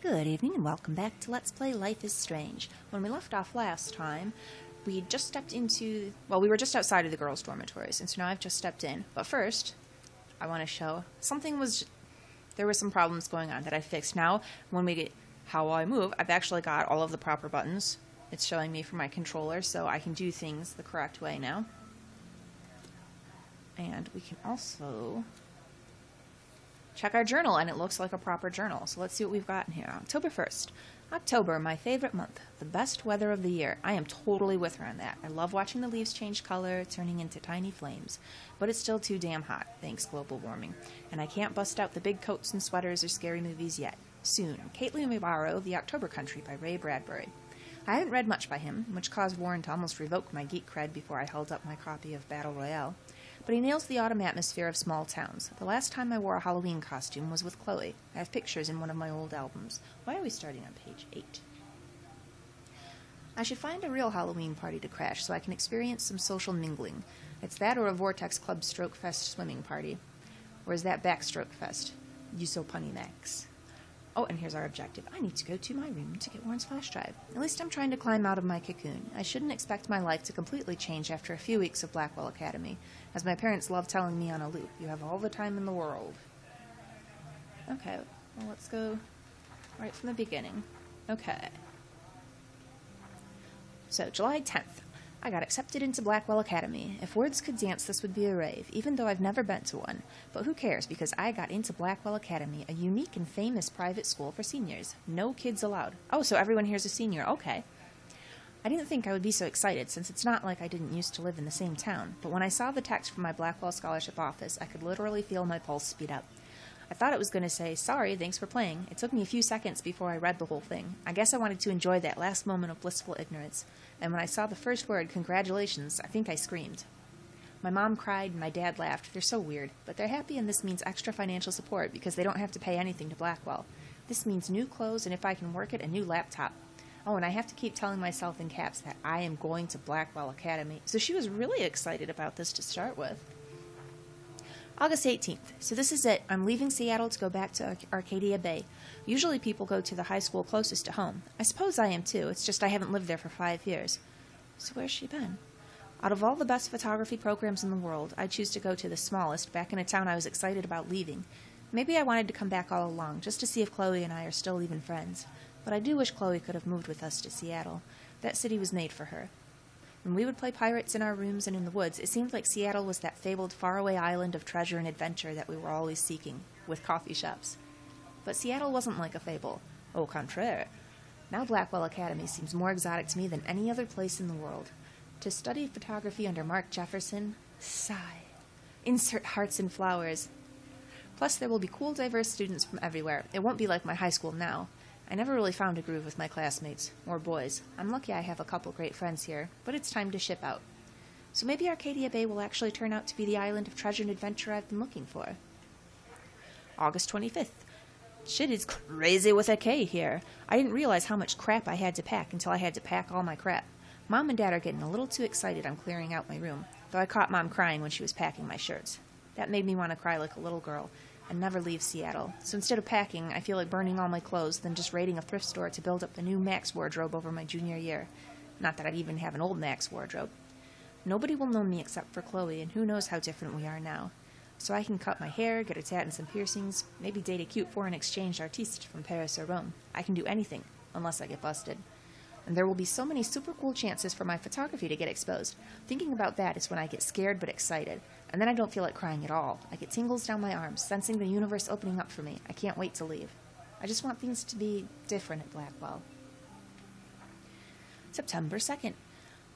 Good evening and welcome back to Let's Play Life is Strange. When we left off last time, we just stepped into... well, we were just outside of the girls' dormitories, and so now I've just stepped in. But first, I want to show... there were some problems going on that I fixed. Now, when we get how I move, I've actually got all of the proper buttons. It's showing me for my controller, so I can do things the correct way now. And we can also... check our journal, and it looks like a proper journal. So let's see what we've got in here. October 1st. October, my favorite month. The best weather of the year. I am totally with her on that. I love watching the leaves change color, turning into tiny flames. But it's still too damn hot, thanks global warming. And I can't bust out the big coats and sweaters or scary movies yet. Soon. Kate let me borrow The October Country by Ray Bradbury. I haven't read much by him, which caused Warren to almost revoke my geek cred before I held up my copy of Battle Royale. But he nails the autumn atmosphere of small towns. The last time I wore a Halloween costume was with Chloe. I have pictures in one of my old albums. Why are we starting on page 8? I should find a real Halloween party to crash so I can experience some social mingling. It's that or a Vortex Club Stroke Fest swimming party. Or is that Backstroke Fest? You so punny Max. Oh, and here's our objective. I need to go to my room to get Warren's flash drive. At least I'm trying to climb out of my cocoon. I shouldn't expect my life to completely change after a few weeks of Blackwell Academy. As my parents love telling me on a loop, you have all the time in the world. Okay, well let's go right from the beginning. Okay. So, July 10th. I got accepted into Blackwell Academy. If words could dance, this would be a rave, even though I've never been to one. But who cares, because I got into Blackwell Academy, a unique and famous private school for seniors. No kids allowed. Oh, so everyone here's a senior. Okay. I didn't think I would be so excited, since it's not like I didn't used to live in the same town. But when I saw the text from my Blackwell Scholarship office, I could literally feel my pulse speed up. I thought it was going to say, sorry, thanks for playing. It took me a few seconds before I read the whole thing. I guess I wanted to enjoy that last moment of blissful ignorance. And when I saw the first word, congratulations, I think I screamed. My mom cried and my dad laughed. They're so weird, but they're happy, and this means extra financial support because they don't have to pay anything to Blackwell. This means new clothes, and if I can work it, a new laptop. Oh, and I have to keep telling myself in caps that I am going to Blackwell Academy. So she was really excited about this to start with. August 18th. So this is it. I'm leaving Seattle to go back to Arcadia Bay. Usually people go to the high school closest to home. I suppose I am too. It's just I haven't lived there for 5 years. So where's she been? Out of all the best photography programs in the world, I choose to go to the smallest, back in a town I was excited about leaving. Maybe I wanted to come back all along, just to see if Chloe and I are still even friends. But I do wish Chloe could have moved with us to Seattle. That city was made for her. When we would play pirates in our rooms and in the woods, it seemed like Seattle was that fabled faraway island of treasure and adventure that we were always seeking, with coffee shops. But Seattle wasn't like a fable. Au contraire. Now Blackwell Academy seems more exotic to me than any other place in the world. To study photography under Mark Jefferson? Sigh. Insert hearts and flowers. Plus there will be cool, diverse students from everywhere. It won't be like my high school now. I never really found a groove with my classmates, or boys. I'm lucky I have a couple great friends here, but it's time to ship out. So maybe Arcadia Bay will actually turn out to be the island of treasure and adventure I've been looking for. August 25th. Shit is crazy with a K here. I didn't realize how much crap I had to pack until I had to pack all my crap. Mom and Dad are getting a little too excited I'm clearing out my room, though I caught Mom crying when she was packing my shirts. That made me want to cry like a little girl and never leave Seattle. So instead of packing, I feel like burning all my clothes, then just raiding a thrift store to build up the new Max wardrobe over my junior year. Not that I'd even have an old Max wardrobe. Nobody will know me except for Chloe, and who knows how different we are now. So I can cut my hair, get a tat and some piercings, maybe date a cute foreign exchange artiste from Paris or Rome. I can do anything, unless I get busted. And there will be so many super cool chances for my photography to get exposed. Thinking about that is when I get scared but excited. And then I don't feel like crying at all. I get tingles down my arms, sensing the universe opening up for me. I can't wait to leave. I just want things to be different at Blackwell. September 2nd.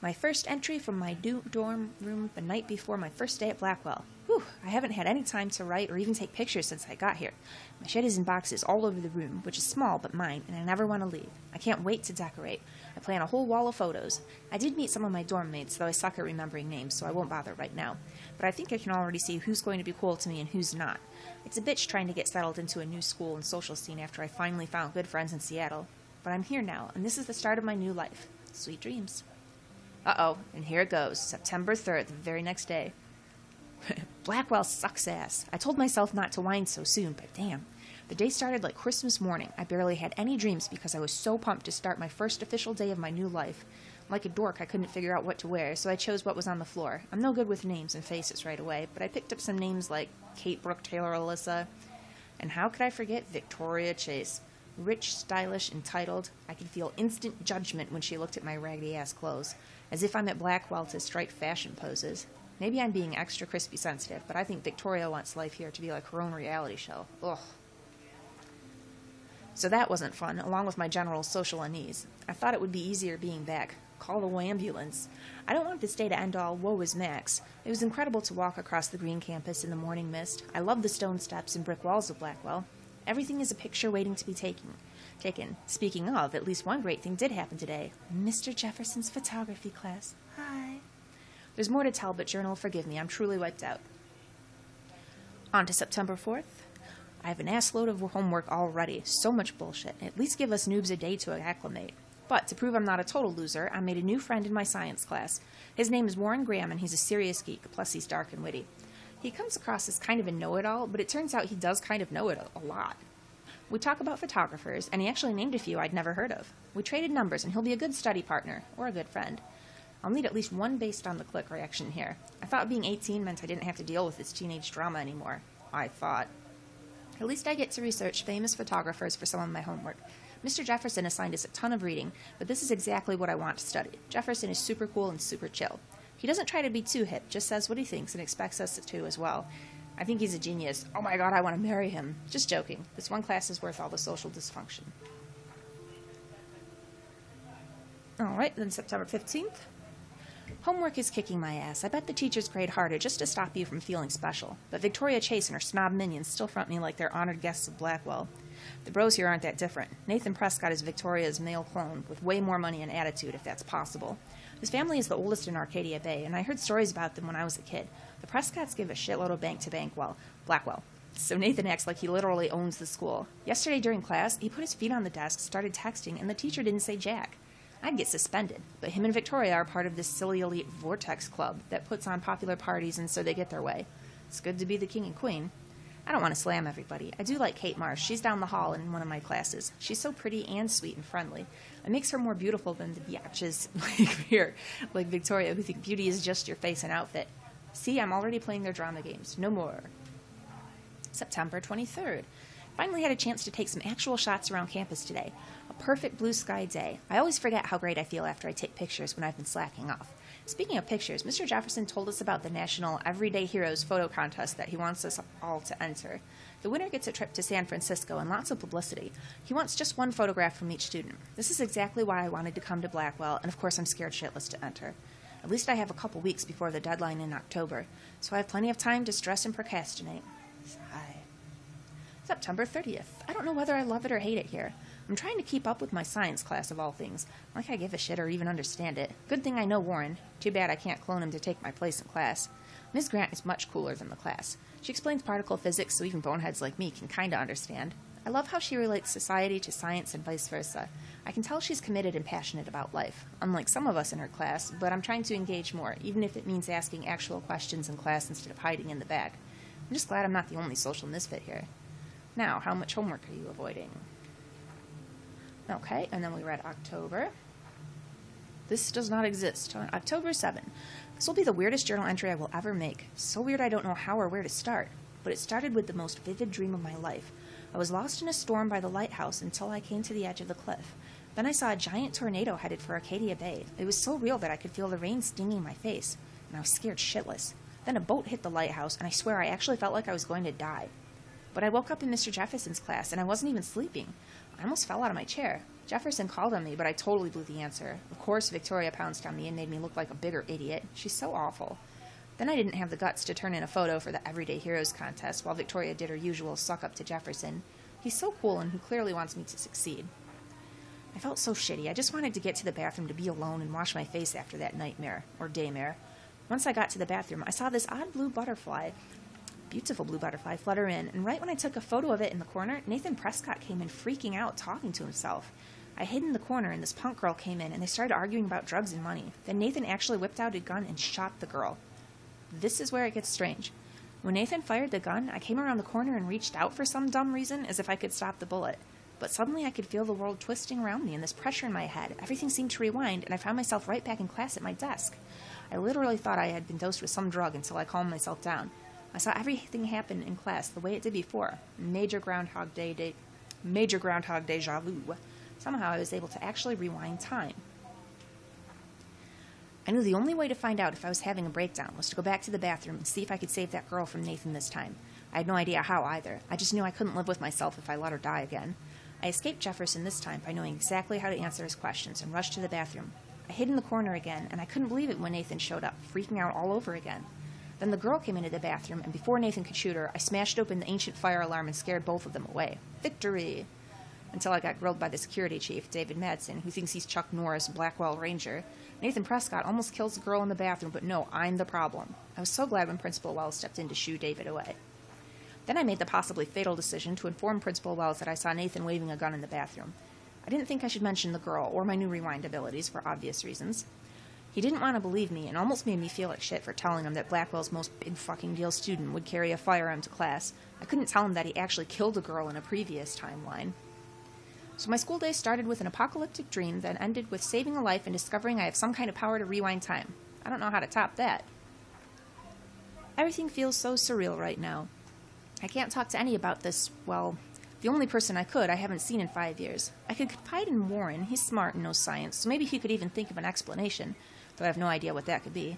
My first entry from my dorm room the night before my first day at Blackwell. Whew, I haven't had any time to write or even take pictures since I got here. My shit is in boxes all over the room, which is small but mine, and I never want to leave. I can't wait to decorate. I plan a whole wall of photos. I did meet some of my dorm mates, though I suck at remembering names, so I won't bother right now. But I think I can already see who's going to be cool to me and who's not. It's a bitch trying to get settled into a new school and social scene after I finally found good friends in Seattle. But I'm here now, and this is the start of my new life. Sweet dreams. Uh-oh, and here it goes. September 3rd, the very next day. Blackwell sucks ass. I told myself not to whine so soon, but damn. The day started like Christmas morning. I barely had any dreams because I was so pumped to start my first official day of my new life. Like a dork, I couldn't figure out what to wear, so I chose what was on the floor. I'm no good with names and faces right away, but I picked up some names like Kate, Brooke, Taylor, Alyssa, and how could I forget Victoria Chase? Rich, stylish, entitled. I could feel instant judgment when she looked at my raggedy-ass clothes, as if I'm at Blackwell to strike fashion poses. Maybe I'm being extra crispy sensitive, but I think Victoria wants life here to be like her own reality show. Ugh. So that wasn't fun, along with my general social unease. I thought it would be easier being back. Call the ambulance. I don't want this day to end all woe is Max. It was incredible to walk across the green campus in the morning mist. I love the stone steps and brick walls of Blackwell. Everything is a picture waiting to be taken. Speaking of, at least one great thing did happen today. Mr. Jefferson's photography class. Hi. There's more to tell, but Journal, forgive me. I'm truly wiped out. On to September 4th. I have an assload of homework already. So much bullshit. At least give us noobs a day to acclimate. But to prove I'm not a total loser, I made a new friend in my science class. His name is Warren Graham, and he's a serious geek, plus he's dark and witty. He comes across as kind of a know-it-all, but it turns out he does kind of know it a lot. We talk about photographers, and he actually named a few I'd never heard of. We traded numbers, and he'll be a good study partner, or a good friend. I'll need at least one based on the click reaction here. I thought being 18 meant I didn't have to deal with this teenage drama anymore. I thought. At least I get to research famous photographers for some of my homework. Mr. Jefferson assigned us a ton of reading, but this is exactly what I want to study. Jefferson is super cool and super chill. He doesn't try to be too hip, just says what he thinks and expects us to as well. I think he's a genius. Oh my god, I want to marry him. Just joking. This one class is worth all the social dysfunction. Alright, then September 15th. Homework is kicking my ass. I bet the teachers grade harder just to stop you from feeling special. But Victoria Chase and her snob minions still front me like they're honored guests of Blackwell. The bros here aren't that different. Nathan Prescott is Victoria's male clone, with way more money and attitude, if that's possible. His family is the oldest in Arcadia Bay, and I heard stories about them when I was a kid. The Prescotts give a shitload of bank to Blackwell. So Nathan acts like he literally owns the school. Yesterday during class, he put his feet on the desk, started texting, and the teacher didn't say jack. I'd get suspended, but him and Victoria are part of this silly elite Vortex Club that puts on popular parties and so they get their way. It's good to be the king and queen. I don't want to slam everybody. I do like Kate Marsh. She's down the hall in one of my classes. She's so pretty and sweet and friendly. It makes her more beautiful than the biatches like Victoria, who think beauty is just your face and outfit. See, I'm already playing their drama games. No more. September 23rd. Finally had a chance to take some actual shots around campus today. A perfect blue sky day. I always forget how great I feel after I take pictures when I've been slacking off. Speaking of pictures, Mr. Jefferson told us about the National Everyday Heroes photo contest that he wants us all to enter. The winner gets a trip to San Francisco and lots of publicity. He wants just one photograph from each student. This is exactly why I wanted to come to Blackwell, and of course I'm scared shitless to enter. At least I have a couple weeks before the deadline in October, so I have plenty of time to stress and procrastinate. Sigh. September 30th. I don't know whether I love it or hate it here. I'm trying to keep up with my science class of all things. Like I give a shit or even understand it. Good thing I know Warren. Too bad I can't clone him to take my place in class. Ms. Grant is much cooler than the class. She explains particle physics so even boneheads like me can kinda understand. I love how she relates society to science and vice versa. I can tell she's committed and passionate about life, unlike some of us in her class, but I'm trying to engage more, even if it means asking actual questions in class instead of hiding in the back. I'm just glad I'm not the only social misfit here. Now, how much homework are you avoiding? Okay, and then we read October. This does not exist. October 7. This will be the weirdest journal entry I will ever make. So weird I don't know how or where to start. But it started with the most vivid dream of my life. I was lost in a storm by the lighthouse until I came to the edge of the cliff. Then I saw a giant tornado headed for Arcadia Bay. It was so real that I could feel the rain stinging my face, and I was scared shitless. Then a boat hit the lighthouse, and I swear I actually felt like I was going to die. But I woke up in Mr. Jefferson's class, and I wasn't even sleeping. I almost fell out of my chair. Jefferson called on me, but I totally blew the answer. Of course, Victoria pounced on me and made me look like a bigger idiot. She's so awful. Then I didn't have the guts to turn in a photo for the Everyday Heroes contest while Victoria did her usual suck-up to Jefferson. He's so cool and who clearly wants me to succeed. I felt so shitty. I just wanted to get to the bathroom to be alone and wash my face after that nightmare, or daymare. Once I got to the bathroom, I saw this odd blue butterfly, beautiful blue butterfly, flutter in, and right when I took a photo of it in the corner, Nathan Prescott came in freaking out, talking to himself. I hid in the corner, and this punk girl came in, and they started arguing about drugs and money. Then Nathan actually whipped out a gun and shot the girl. This is where it gets strange. When Nathan fired the gun, I came around the corner and reached out for some dumb reason, as if I could stop the bullet. But suddenly I could feel the world twisting around me and this pressure in my head. Everything seemed to rewind, and I found myself right back in class at my desk. I literally thought I had been dosed with some drug until I calmed myself down. I saw everything happen in class the way it did before. Major Groundhog Day deja vu. Somehow I was able to actually rewind time. I knew the only way to find out if I was having a breakdown was to go back to the bathroom and see if I could save that girl from Nathan this time. I had no idea how either. I just knew I couldn't live with myself if I let her die again. I escaped Jefferson this time by knowing exactly how to answer his questions and rushed to the bathroom. I hid in the corner again, and I couldn't believe it when Nathan showed up, freaking out all over again. Then the girl came into the bathroom, and before Nathan could shoot her, I smashed open the ancient fire alarm and scared both of them away. Victory! Until I got grilled by the security chief, David Madsen, who thinks he's Chuck Norris, Blackwell Ranger. Nathan Prescott almost kills the girl in the bathroom, but no, I'm the problem. I was so glad when Principal Wells stepped in to shoo David away. Then I made the possibly fatal decision to inform Principal Wells that I saw Nathan waving a gun in the bathroom. I didn't think I should mention the girl or my new rewind abilities for obvious reasons. He didn't want to believe me and almost made me feel like shit for telling him that Blackwell's most big fucking deal student would carry a firearm to class. I couldn't tell him that he actually killed a girl in a previous timeline. So my school day started with an apocalyptic dream, then ended with saving a life and discovering I have some kind of power to rewind time. I don't know how to top that. Everything feels so surreal right now. I can't talk to any about this, well, the only person I haven't seen in 5 years. I could confide in Warren. He's smart and knows science, so maybe he could even think of an explanation, though I have no idea what that could be.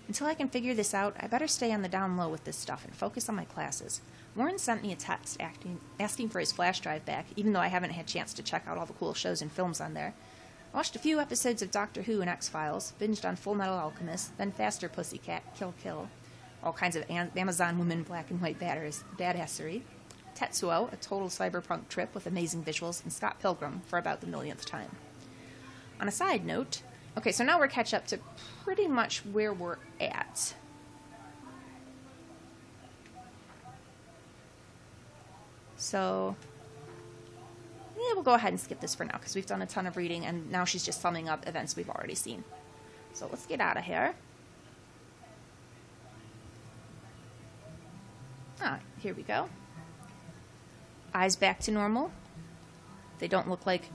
Until I can figure this out, I better stay on the down low with this stuff and focus on my classes. Warren sent me a text asking for his flash drive back, even though I haven't had a chance to check out all the cool shows and films on there. I watched a few episodes of Doctor Who and X-Files, binged on Full Metal Alchemist, then Faster Pussycat, Kill Kill, all kinds of Amazon women black and white badassery, Tetsuo, a total cyberpunk trip with amazing visuals, and Scott Pilgrim for about the millionth time. On a side note, okay, so now we're catch up to pretty much where we're at. So, yeah, we'll go ahead and skip this for now, because we've done a ton of reading, and now she's just summing up events we've already seen. So let's get out of here. Here we go. Eyes back to normal. They don't look like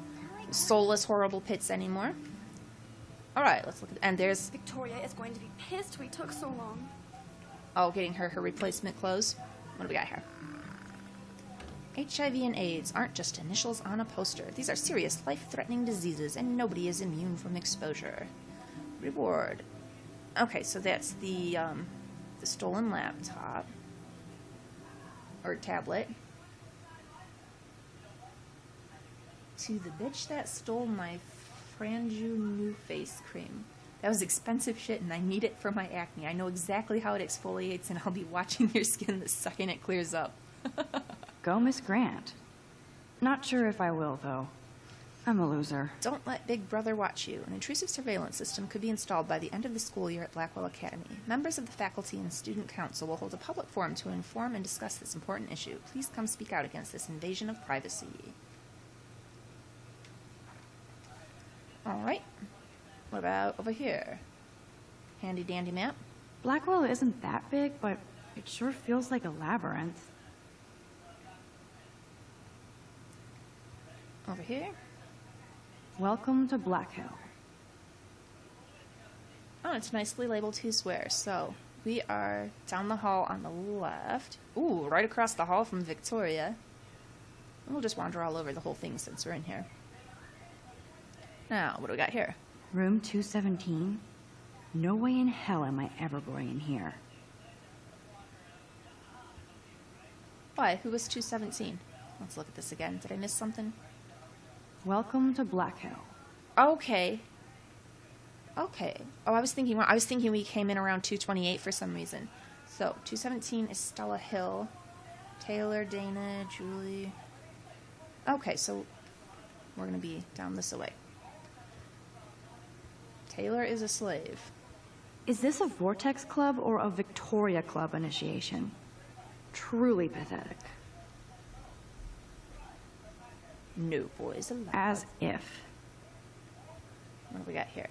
soulless, horrible pits anymore. Alright, let's look at... And there's... Victoria is going to be pissed we took so long. Oh, getting her replacement clothes. What do we got here? HIV and AIDS aren't just initials on a poster. These are serious, life-threatening diseases, and nobody is immune from exposure. Reward. Okay, so that's the stolen laptop. Or tablet. To the bitch that stole my Franju new face cream. That was expensive shit, and I need it for my acne. I know exactly how it exfoliates, and I'll be watching your skin the second it clears up. Go, Miss Grant. Not sure if I will, though. I'm a loser. Don't let Big Brother watch you. An intrusive surveillance system could be installed by the end of the school year at Blackwell Academy. Members of the faculty and student council will hold a public forum to inform and discuss this important issue. Please come speak out against this invasion of privacy. Alright. What about over here? Handy dandy map. Blackwell isn't that big, but it sure feels like a labyrinth. Over here. Welcome to Black Hill. Oh, it's nicely labeled who's where. So, we are down the hall on the left. Ooh, right across the hall from Victoria. We'll just wander all over the whole thing since we're in here. Now, what do we got here? Room 217? No way in hell am I ever going in here. Why? Who was 217? Let's look at this again. Did I miss something? Welcome to Black Hill. Okay. Okay. Oh, I was thinking we came in around 228 for some reason. So, 217 is Stella Hill. Taylor, Dana, Julie. Okay, so we're going to be down this way. Taylor is a slave. Is this a Vortex Club or a Victoria Club initiation? Truly pathetic. No boys allowed. As if. What do we got here?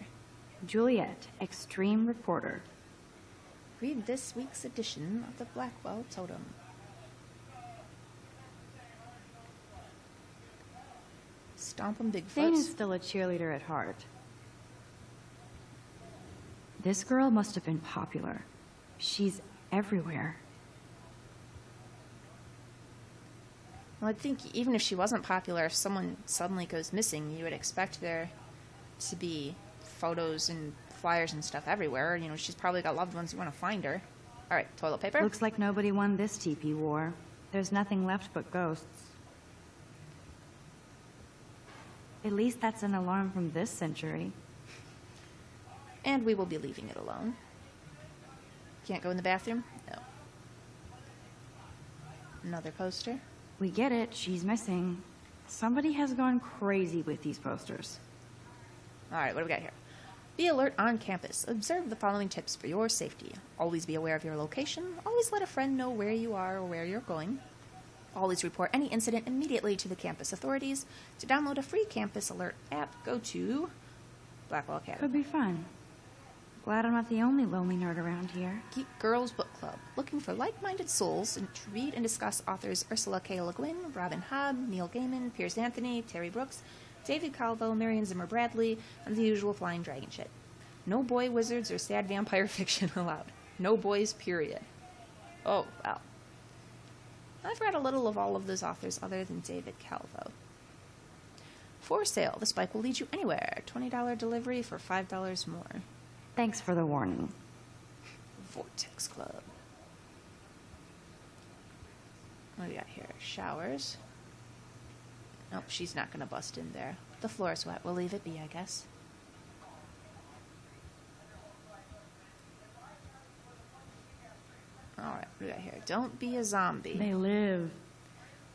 Juliet, extreme reporter. Read this week's edition of the Blackwell Totem. Stomp 'em, Thane is Bigfoot. still a cheerleader at heart. This girl must have been popular. She's everywhere. Well, I think even if she wasn't popular, if someone suddenly goes missing, you would expect there to be photos and flyers and stuff everywhere. You know, she's probably got loved ones who want to find her. All right, toilet paper. Looks like nobody won this TP war. There's nothing left but ghosts. At least that's an alarm from this century. And we will be leaving it alone. Can't go in the bathroom? No. Another poster. We get it, she's missing. Somebody has gone crazy with these posters. All right, what do we got here? Be alert on campus. Observe the following tips for your safety. Always be aware of your location. Always let a friend know where you are or where you're going. Always report any incident immediately to the campus authorities. To download a free campus alert app, go to Blackwell Academy. Could be fun. Glad I'm not the only lonely nerd around here. Geek Girls Book Club, looking for like-minded souls and to read and discuss authors Ursula K. Le Guin, Robin Hobb, Neil Gaiman, Piers Anthony, Terry Brooks, David Calvo, Marion Zimmer Bradley, and the usual flying dragon shit. No boy wizards or sad vampire fiction allowed. No boys, period. Oh, wow. I've read a little of all of those authors other than David Calvo. For sale, the Spike will lead you anywhere. $20 delivery for $5 more. Thanks for the warning. Vortex Club. What do we got here? Showers. Nope, she's not going to bust in there. The floor is wet. We'll leave it be, I guess. Alright, what do we got here? Don't be a zombie. They live.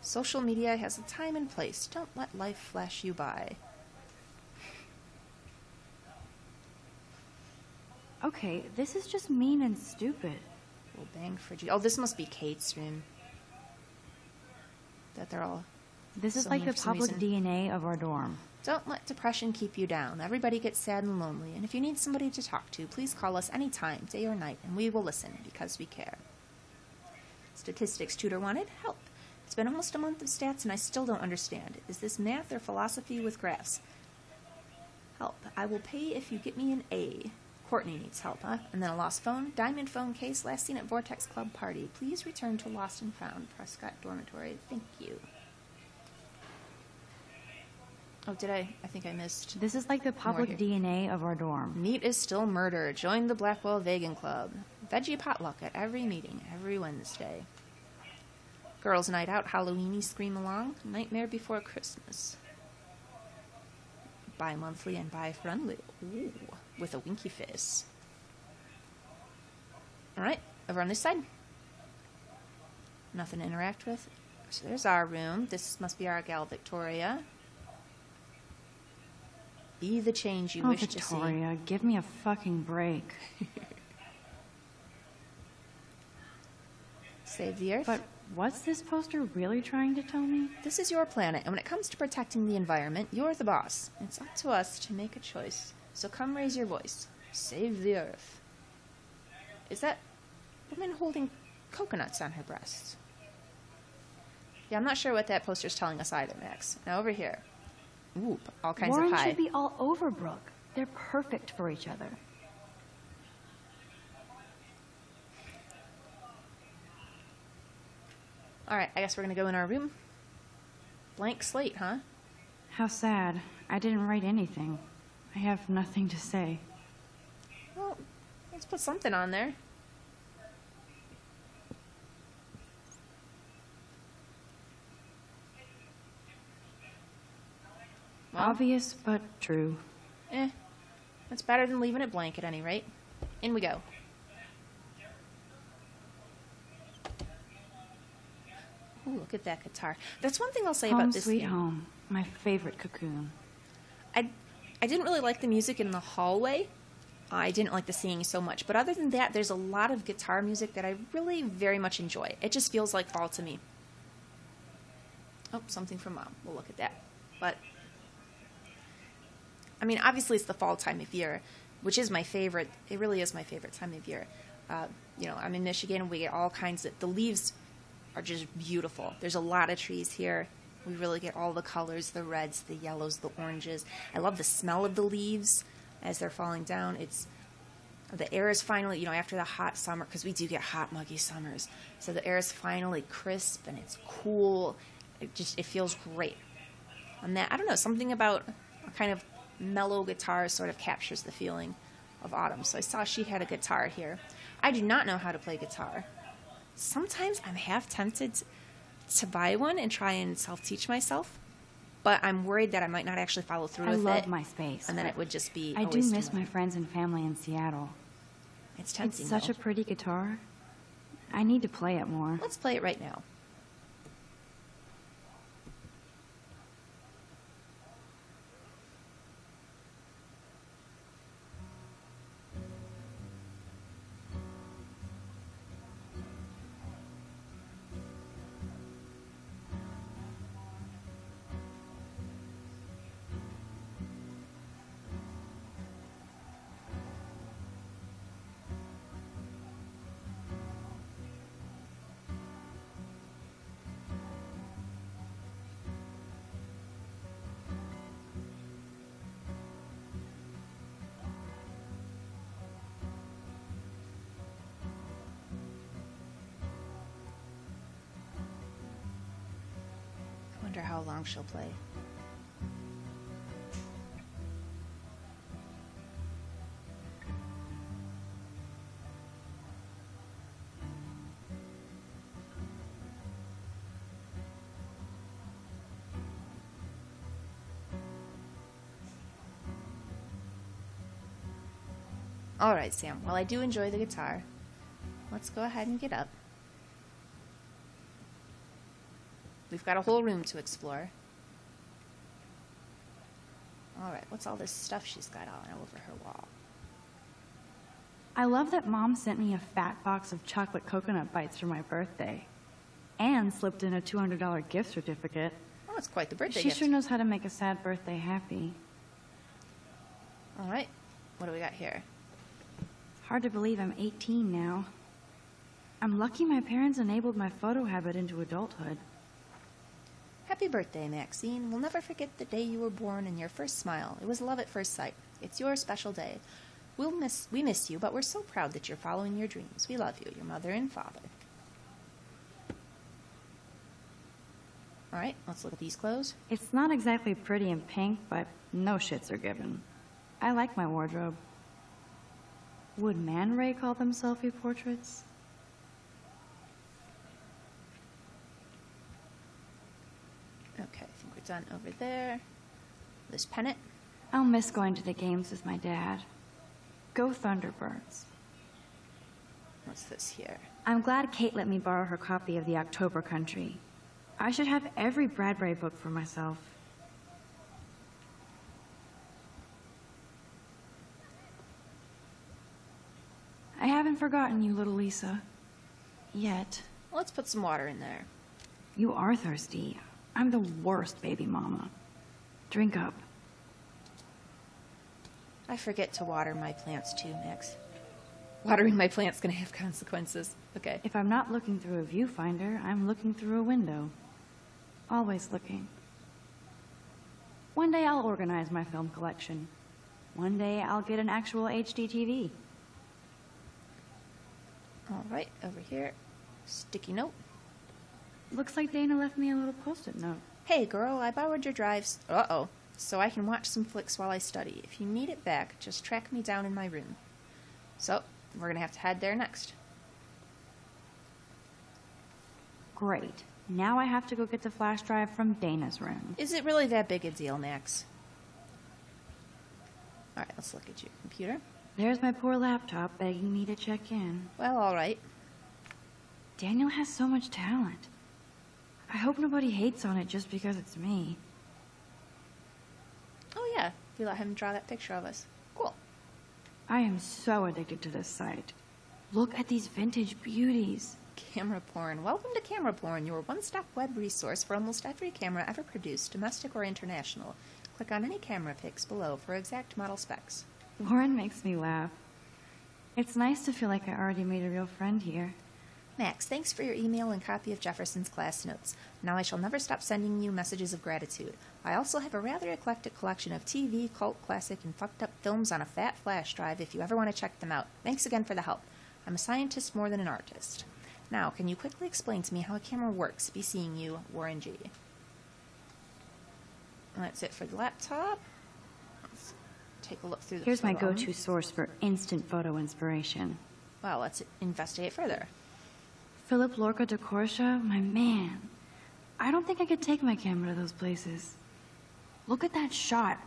Social media has a time and place. Don't let life flash you by. Okay, this is just mean and stupid. We'll bang for G. Oh, this must be Kate's room. That they're all... This is So like many the for some public reason. DNA of our dorm. Don't let depression keep you down. Everybody gets sad and lonely, and if you need somebody to talk to, please call us anytime, day or night, and we will listen, because we care. Statistics tutor wanted help. It's been almost a month of stats, and I still don't understand. Is this math or philosophy with graphs? Help. I will pay if you get me an A. Courtney needs help, huh? And then a lost phone. Diamond phone case, last seen at Vortex Club party. Please return to Lost and Found, Prescott Dormitory. Thank you. Oh, did I? I think I missed. This is like the public here. DNA of our dorm. Meat is still murder. Join the Blackwell Vegan Club. Veggie potluck at every meeting, every Wednesday. Girls' night out, Halloweeny scream along. Nightmare Before Christmas. Bi-monthly and bi-friendly. Ooh, with a winky face. Alright, over on this side. Nothing to interact with. So there's our room. This must be our gal Victoria. Be the change you Oh, wish to see. Victoria, give me a fucking break. Save the Earth. But what's this poster really trying to tell me? This is your planet, and when it comes to protecting the environment, you're the boss. It's up to us to make a choice. So come raise your voice. Save the Earth. Is that woman holding coconuts on her breasts? Yeah, I'm not sure what that poster's telling us either, Max. Now over here. Ooh, all kinds Warren of pie. should be all over Brooke. They're perfect for each other. Alright, I guess we're gonna go in our room. Blank slate, huh? How sad. I didn't write anything. I have nothing to say. Well, let's put something on there. Well, Obvious, but true. That's better than leaving it blank at any rate. In we go. Ooh, look at that guitar. That's one thing I'll say Home about this sweet theme. home. My favorite cocoon. I didn't really like the music in the hallway. I didn't like the singing so much. But other than that, there's a lot of guitar music that I really very much enjoy. It just feels like fall to me. Oh, something from Mom. We'll look at that. But, I mean, obviously it's the fall time of year, which is my favorite. It really is my favorite time of year. I'm in Michigan. We get all kinds of, the leaves are just beautiful. There's a lot of trees here. We really get all the colors, the reds, the yellows, the oranges. I love the smell of the leaves as they're falling down. The air is finally, after the hot summer, because we do get hot, muggy summers. So the air is finally crisp and it's cool. It feels great. And that, I don't know, something about a kind of mellow guitar sort of captures the feeling of autumn. So I saw she had a guitar here. I do not know how to play guitar. Sometimes I'm half tempted to buy one and try and self-teach myself, but I'm worried that I might not actually follow through with it. I love MySpace. And then it would just be I a do waste of miss my money. friends and family in Seattle. It's tempting, It's such though. a pretty guitar. I need to play it more. Let's play it right now. I wonder how long she'll play. All right, Sam. Well, I do enjoy the guitar. Let's go ahead and get up. We've got a whole room to explore. All right, what's all this stuff she's got on over her wall? I love that Mom sent me a fat box of chocolate coconut bites for my birthday and slipped in a $200 gift certificate. Oh, it's quite the birthday She gift. sure knows how to make a sad birthday happy. All right, what do we got here? It's hard to believe I'm 18 now. I'm lucky my parents enabled my photo habit into adulthood. Happy birthday, Maxine. We'll never forget the day you were born and your first smile. It was love at first sight. It's your special day. We miss you, but we're so proud that you're following your dreams. We love you, your mother and father. All right, let's look at these clothes. It's not exactly pretty and pink, but no shits are given. I like my wardrobe. Would Man Ray call them selfie portraits? Okay, I think we're done over there. This pennant. I'll miss going to the games with my dad. Go Thunderbirds. What's this here? I'm glad Kate let me borrow her copy of The October Country. I should have every Bradbury book for myself. I haven't forgotten you, little Lisa. Yet. Let's put some water in there. You are thirsty. I'm the worst baby mama. Drink up. I forget to water my plants too, Max. Watering my plant's gonna have consequences. Okay. If I'm not looking through a viewfinder, I'm looking through a window. Always looking. One day I'll organize my film collection. One day I'll get an actual HD TV. All right, over here. Sticky note. Looks like Dana left me a little post-it note. Hey, girl, I borrowed your drives. Uh-oh. So I can watch some flicks while I study. If you need it back, just track me down in my room. So, we're gonna have to head there next. Great. Now I have to go get the flash drive from Dana's room. Is it really that big a deal, Max? All right, let's look at your computer. There's my poor laptop begging me to check in. Well, all right. Daniel has so much talent. I hope nobody hates on it just because it's me. Oh, yeah. We let him draw that picture of us. Cool. I am so addicted to this site. Look at these vintage beauties. Camera porn. Welcome to Camera Porn, your one-stop web resource for almost every camera ever produced, domestic or international. Click on any camera pics below for exact model specs. Lauren makes me laugh. It's nice to feel like I already made a real friend here. Max, thanks for your email and copy of Jefferson's class notes. Now I shall never stop sending you messages of gratitude. I also have a rather eclectic collection of TV, cult classic, and fucked up films on a fat flash drive if you ever want to check them out. Thanks again for the help. I'm a scientist more than an artist. Now, can you quickly explain to me how a camera works? Be seeing you, Warren G. And that's it for the laptop. Let's take a look through the Here's my photo. go-to source for instant photo inspiration. Well, let's investigate further. Philip Lorca de Corsia, my man. I don't think I could take my camera to those places. Look at that shot.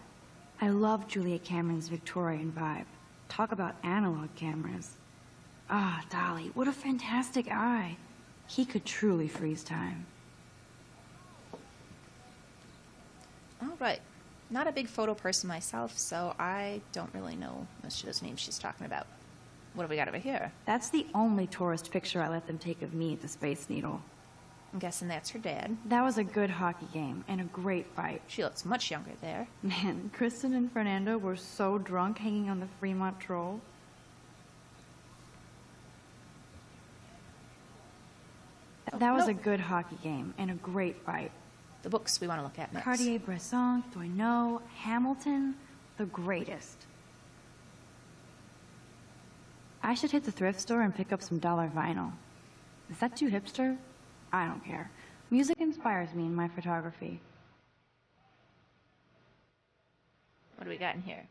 I love Julia Cameron's Victorian vibe. Talk about analog cameras. Ah, Dolly, what a fantastic eye. He could truly freeze time. All right. Not a big photo person myself, so I don't really know most of those names she's talking about. What have we got over here? That's the only tourist picture I let them take of me at the Space Needle. I'm guessing that's her dad. That was a good hockey game and a great fight. She looks much younger there. Man, Kristen and Fernando were so drunk hanging on the Fremont Troll. That was a good hockey game and a great fight. The books we want to look at next. Cartier-Bresson, Doisneau, Hamilton, the greatest. I should hit the thrift store and pick up some dollar vinyl. Is that too hipster? I don't care. Music inspires me in my photography. What do we got in here?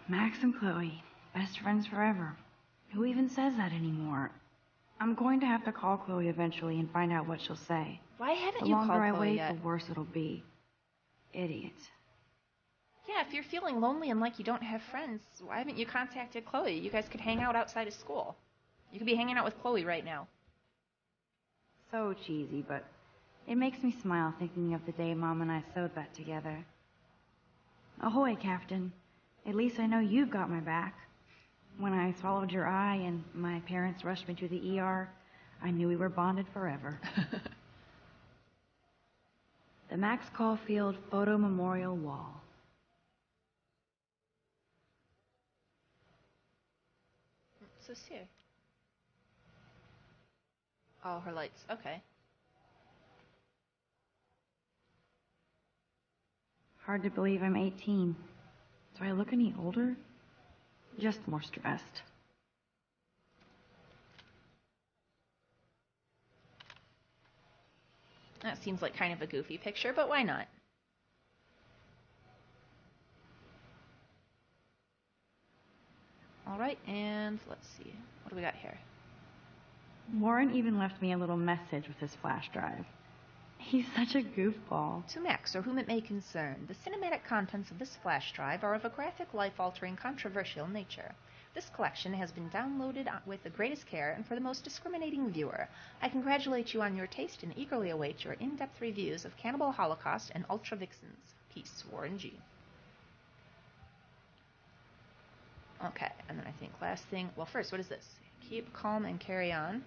Max and Chloe, best friends forever. Who even says that anymore? I'm going to have to call Chloe eventually and find out what she'll say. Why haven't The you called longer I Chloe wait, yet? the worse it'll be. Idiot. Yeah, if you're feeling lonely and like you don't have friends, why haven't you contacted Chloe? You guys could hang out outside of school. You could be hanging out with Chloe right now. So cheesy, but it makes me smile thinking of the day Mom and I sewed that together. Ahoy, Captain. At least I know you've got my back. When I swallowed your eye and my parents rushed me to the ER, I knew we were bonded forever. The Max Caulfield Photo Memorial Wall. What's this here? Oh, her lights. Okay. Hard to believe I'm 18. Do I look any older? Just more stressed. That seems like kind of a goofy picture, but why not? All right, and let's see. What do we got here? Warren even left me a little message with his flash drive. He's such a goofball. To Max, or whom it may concern, the cinematic contents of this flash drive are of a graphic, life-altering, controversial nature. This collection has been downloaded with the greatest care and for the most discriminating viewer. I congratulate you on your taste and eagerly await your in-depth reviews of Cannibal Holocaust and Ultra Vixens. Peace, Warren G. Okay, and then I think last thing, well first, what is this? Keep calm and carry on.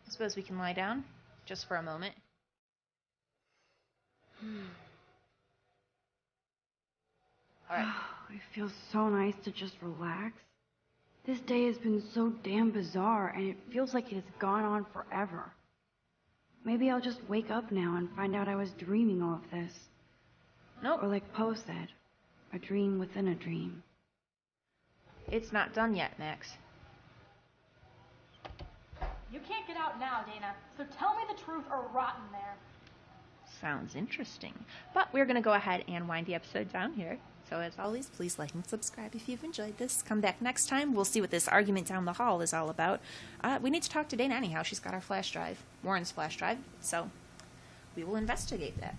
I suppose we can lie down just for a moment. Alright. It feels so nice to just relax. This day has been so damn bizarre, and it feels like it has gone on forever. Maybe I'll just wake up now and find out I was dreaming all of this. Nope. Or like Poe said, a dream within a dream. It's not done yet, Max. You can't get out now, Dana, so tell me the truth or rot in there. Sounds interesting. But we're going to go ahead and wind the episode down here. So as always, please like and subscribe if you've enjoyed this. Come back next time. We'll see what this argument down the hall is all about. We need to talk to Dana anyhow. She's got our flash drive, Warren's flash drive. So we will investigate that.